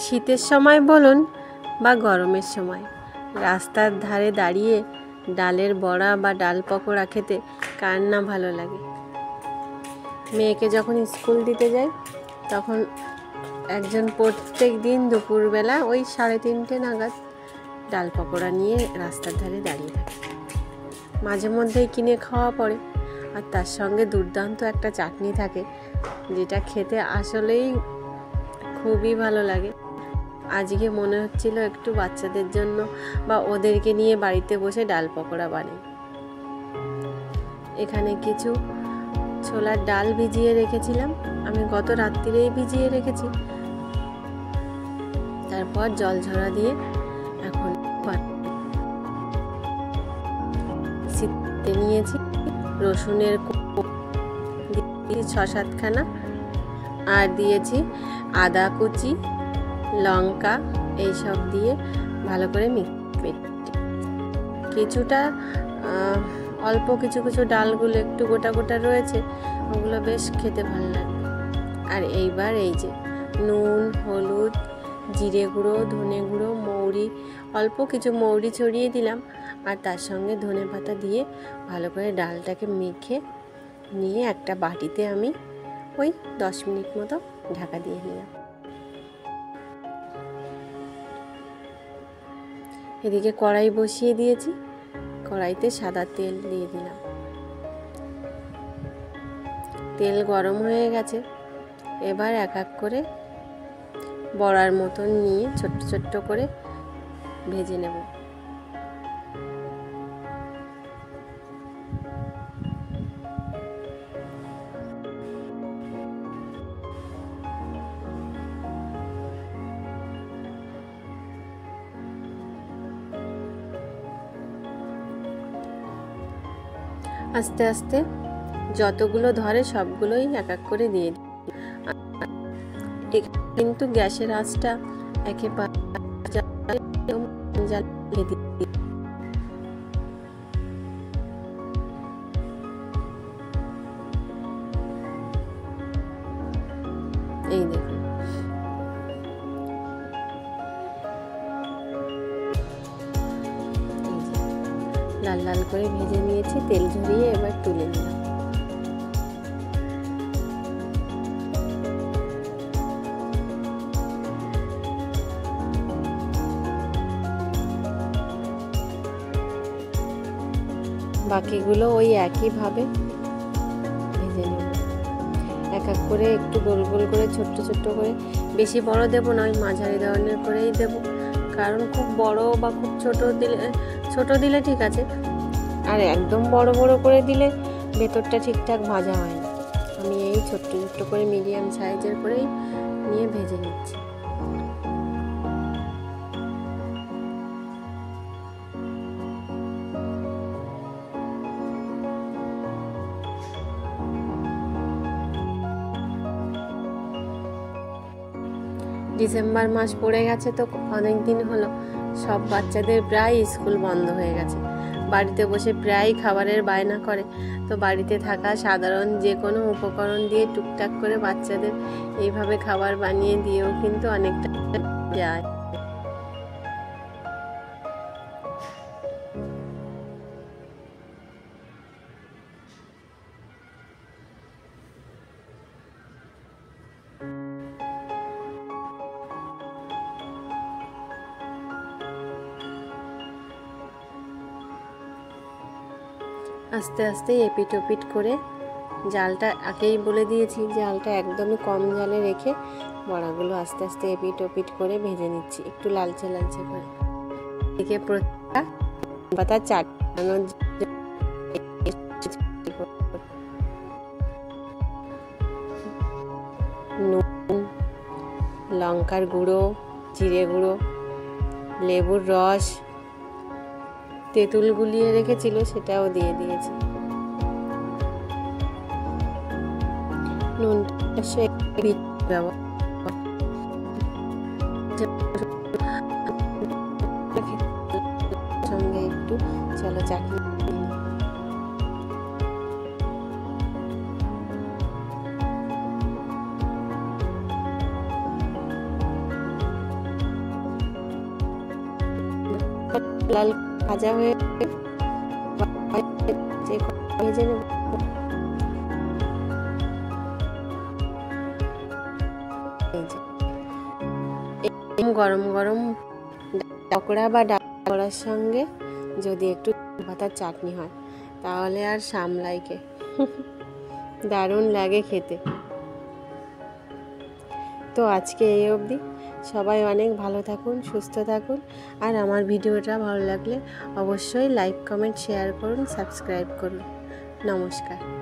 শীতের সময় বলুন বা গরমের সময় রাস্তার ধারে দাঁড়িয়ে ডালের বড়া বা ডাল পকোড়া খেতে কার না ভালো লাগে। মেয়েকে যখন স্কুল দিতে যাই তখন একজন প্রত্যেক দিন দুপুরবেলা ওই 3:30 নাগাদ ডাল পকোড়া নিয়ে রাস্তার ধারে দাঁড়িয়ে থাকে। মাঝে মধ্যেই কিনে খাওয়া পড়ে, আর তার সঙ্গে দুর্দান্ত একটা চাটনি থাকে, যেটা খেতে আসলেই খুবই ভালো লাগে। আজকে মনে হচ্ছিল একটু বাচ্চাদের জন্য বা ওদেরকে নিয়ে বাড়িতে বসে ডাল পকোড়া বানাই। এখানে কিছু ছোলার ডাল ভিজিয়ে রেখেছিলাম, আমি গত রাত্রিরেই ভিজিয়ে রেখেছি। তারপর জল ঝরা দিয়ে এখন নিয়েছি। রসুনের 6-7খানা, আর দিয়েছি আদা কুচি, লঙ্কা, এইসব দিয়ে ভালো করে কিছুটা অল্প কিছু কিছু ডালগুলো একটু গোটা গোটা রয়েছে, ওগুলো বেশ খেতে ভালো লাগে। আর এইবার এই যে নুন, হলুদ, জিরে গুঁড়ো, ধনে গুঁড়ো, মৌরি, অল্প কিছু মৌরি ছড়িয়ে দিলাম, আর তার সঙ্গে ধনে পাতা দিয়ে ভালো করে ডালটাকে মেখে নিয়ে একটা বাটিতে আমি ওই 10 মিনিট মতো ঢাকা দিয়ে নিলাম। এদিকে কড়াই বসিয়ে দিয়েছি, কড়াইতে সাদা তেল দিয়ে দিলাম। তেল গরম হয়ে গেছে, এবার এক এক করে বড়ার মতন নিয়ে ছোট্ট ছোট্ট করে ভেজে নেব। আস্তে আস্তে যতগুলো ধরে সবগুলোই এক এক করে দিয়ে দিই। কিন্তু গ্যাসের আঁচটা একেবারে এই দেখুন লাল লাল করে ভেজে নিয়েছি, তেল ঝরিয়ে এবার তুলে নিলাম। বাকিগুলো ওই একইভাবে ভেজে নেব। এক এক করে একটু গোল গোল করে ছোট্ট ছোট্ট করে, বেশি বড় দেবো না, ওই মাঝারি ধরনের করেই দেব, কারণ খুব বড় বা খুব ছোট দিলে ঠিক আছে, আর একদম বড় বড় করে দিলে ভেতরটা ঠিকঠাক ভাজা হয় না। আমি এই ছোট্ট ছোট্ট করে মিডিয়াম সাইজের করেই নিয়ে ভেজে নিচ্ছি। ডিসেম্বর মাস পড়ে গেছে, তো অনেক দিন হলো সব বাচ্চাদের প্রায় স্কুল বন্ধ হয়ে গেছে, বাড়িতে বসে প্রায় খাবারের বায়না করে। তো বাড়িতে থাকা সাধারণ যে কোনো উপকরণ দিয়ে টুকটাক করে বাচ্চাদের এইভাবে খাবার বানিয়ে দিয়েও কিন্তু অনেকটা যায়। আস্তে আস্তে এপিট ওপিট করে, জালটা আগেই বলে দিয়েছি, জালটা একদমই কম জালে রেখে বড়াগুলো আস্তে আস্তে এপিট ওপিট করে ভেজে নিচ্ছি, একটু লালচে লালচে করে। এদিকে প্রত্যেকটা পাতা চাটানোর নুন, লঙ্কার গুঁড়ো, জিরে গুঁড়ো, লেবুর রস, তেঁতুল গুলিয়ে রেখেছিল সেটাও দিয়ে দিয়েছি। নুনটা সঙ্গে একটু চলো চাটনি লাল ভাজা হয়ে ভেজে নেব। গরম গরম পকোড়া বা ডাল বড়ার সঙ্গে যদি একটু পাতার চাটনি হয় তাহলে আর সামলাই কে। দারুণ লাগে খেতে। তো আজকে এই অবধি, সবাই অনেক ভালো থাকুন, সুস্থ থাকুন। আর আমার ভিডিওটা ভালো লাগলে অবশ্যই লাইক, কমেন্ট, শেয়ার করুন, সাবস্ক্রাইব করুন। নমস্কার।